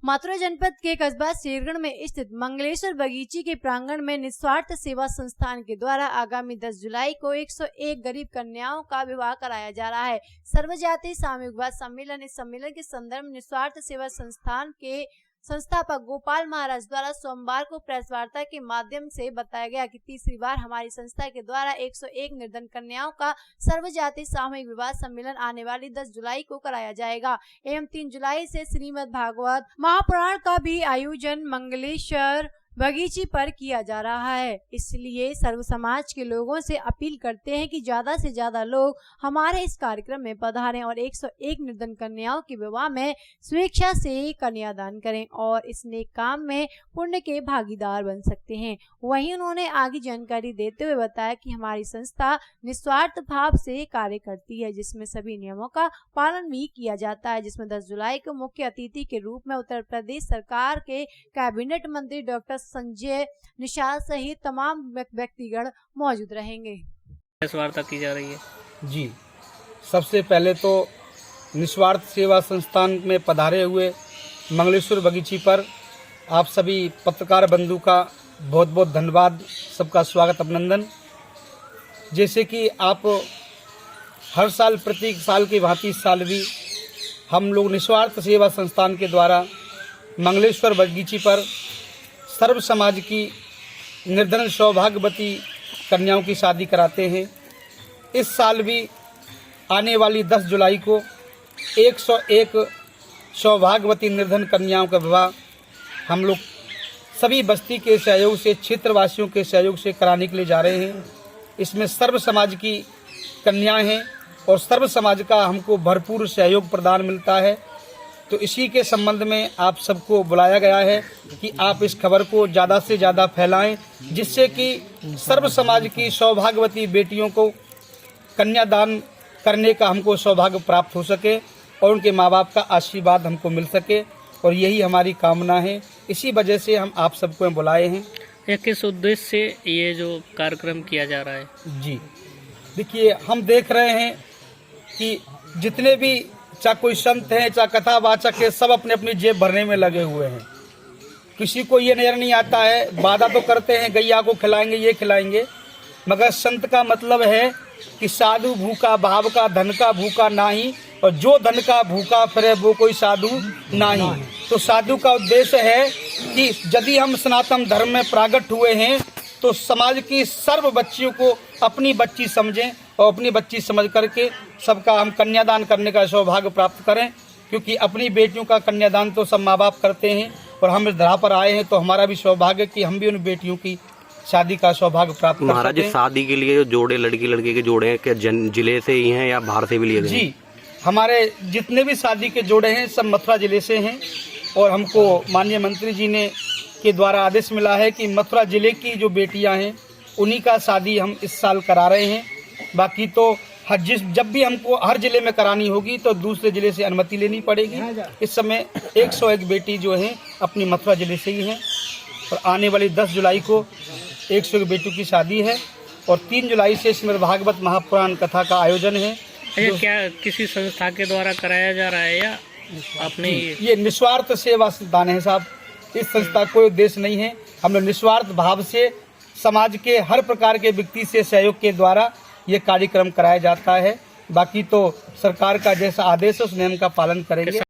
मथुरा जनपद के कस्बा शेरगढ़ में स्थित मंगलेश्वर बगीची के प्रांगण में निस्वार्थ सेवा संस्थान के द्वारा आगामी 10 जुलाई को 101 गरीब कन्याओं का विवाह कराया जा रहा है। सर्वजातीय सामूहिक विवाह सम्मेलन। इस सम्मेलन के संदर्भ में निस्वार्थ सेवा संस्थान के संस्थापक गोपाल महाराज द्वारा सोमवार को प्रेस वार्ता के माध्यम से बताया गया कि तीसरी बार हमारी संस्था के द्वारा 101 निर्धन कन्याओं का सर्वजातीय सामूहिक विवाह सम्मेलन आने वाली 10 जुलाई को कराया जाएगा एवं 3 जुलाई से श्रीमद् भागवत महापुराण का भी आयोजन मंगलेश्वर बगीची पर किया जा रहा है। इसलिए सर्व समाज के लोगों से अपील करते हैं कि ज्यादा से ज्यादा लोग हमारे इस कार्यक्रम में पधारें और 101 निर्धन कन्याओं के विवाह में स्वेच्छा से कन्यादान करें और इस नेक काम में पुण्य के भागीदार बन सकते हैं। वहीं उन्होंने आगे जानकारी देते हुए बताया कि हमारी संस्था निस्वार्थ भाव से कार्य करती है, जिसमें सभी नियमों का पालन भी किया जाता है, जिसमें 10 जुलाई को मुख्य अतिथि के रूप में उत्तर प्रदेश सरकार के कैबिनेट मंत्री डॉक्टर संजय निषाद सहित तमाम व्यक्तिगण मौजूद रहेंगे। वार्ता की जा रही है जी। सबसे पहले तो निस्वार्थ सेवा संस्थान में पधारे हुए मंगलेश्वर बगीची पर आप सभी पत्रकार बंधु का बहुत बहुत धन्यवाद, सबका स्वागत अभिनंदन। जैसे कि आप हर साल प्रत्येक साल की भांति इस साल भी हम लोग निस्वार्थ सेवा संस्थान के द्वारा मंगलेश्वर बगीची पर सर्व समाज की निर्धन सौभाग्यवती कन्याओं की शादी कराते हैं। इस साल भी आने वाली 10 जुलाई को 101 सौभाग्यवती निर्धन कन्याओं का विवाह हम लोग सभी बस्ती के सहयोग से, क्षेत्रवासियों के सहयोग से कराने के लिए जा रहे हैं। इसमें सर्व समाज की कन्याएं हैं और सर्व समाज का हमको भरपूर सहयोग प्रदान मिलता है। तो इसी के संबंध में आप सबको बुलाया गया है कि आप इस खबर को ज़्यादा से ज़्यादा फैलाएं, जिससे कि सर्व समाज की सौभाग्यवती बेटियों को कन्यादान करने का हमको सौभाग्य प्राप्त हो सके और उनके माँ बाप का आशीर्वाद हमको मिल सके, और यही हमारी कामना है। इसी वजह से हम आप सबको बुलाए हैं। यह किस उद्देश्य से ये जो कार्यक्रम किया जा रहा है? जी देखिए, हम देख रहे हैं कि जितने भी चाहे कोई संत हैं, चाहे कथावाचक है, सब अपने अपनी जेब भरने में लगे हुए हैं। किसी को ये नजर नहीं आता है, वादा तो करते हैं गैया को खिलाएंगे, ये खिलाएंगे, मगर संत का मतलब है कि साधु भूखा भाव का धन का भूखा नाही, और जो धन का भूखा फिरे वो कोई साधु नाही। तो साधु का उद्देश्य है कि यदि हम सनातन धर्म में प्रागट हुए हैं तो समाज की सर्व बच्चियों को अपनी बच्ची समझें और अपनी बच्ची समझ करके सबका हम कन्यादान करने का सौभाग्य प्राप्त करें, क्योंकि अपनी बेटियों का कन्यादान तो सब माँ बाप करते हैं और हम इस धरा पर आए हैं तो हमारा भी सौभाग्य कि हम भी उन बेटियों की शादी का सौभाग्य प्राप्त कर सकें। महाराज, शादी के लिए जो जोड़े, लड़की लड़के के जोड़े हैं, क्या जिले से ही हैं या बाहर से भी लिए गए? जी, हमारे जितने भी शादी के जोड़े हैं सब मथुरा जिले से हैं, और हमको माननीय मंत्री जी ने के द्वारा आदेश मिला है कि मथुरा जिले की जो बेटियां हैं उन्हीं का शादी हम इस साल करा रहे हैं। बाकी तो जब भी हमको हर जिले में करानी होगी तो दूसरे जिले से अनुमति लेनी पड़ेगी। इस समय 101 बेटी जो हैं अपनी मथुरा जिले से ही हैं, और आने वाली 10 जुलाई को 101 बेटियों की शादी है, और 3 जुलाई से श्रीमद् भागवत महापुराण कथा का आयोजन है। क्या किसी संस्था के द्वारा कराया जा रहा है या अपने? ये निस्वार्थ सेवा संस्थान है साहब, इस संस्था कोई उद्देश्य नहीं है। हम लोग निस्वार्थ भाव से समाज के हर प्रकार के व्यक्ति से सहयोग के द्वारा ये कार्यक्रम कराया जाता है। बाकी तो सरकार का जैसा आदेश है उस नियम का पालन करेंगे।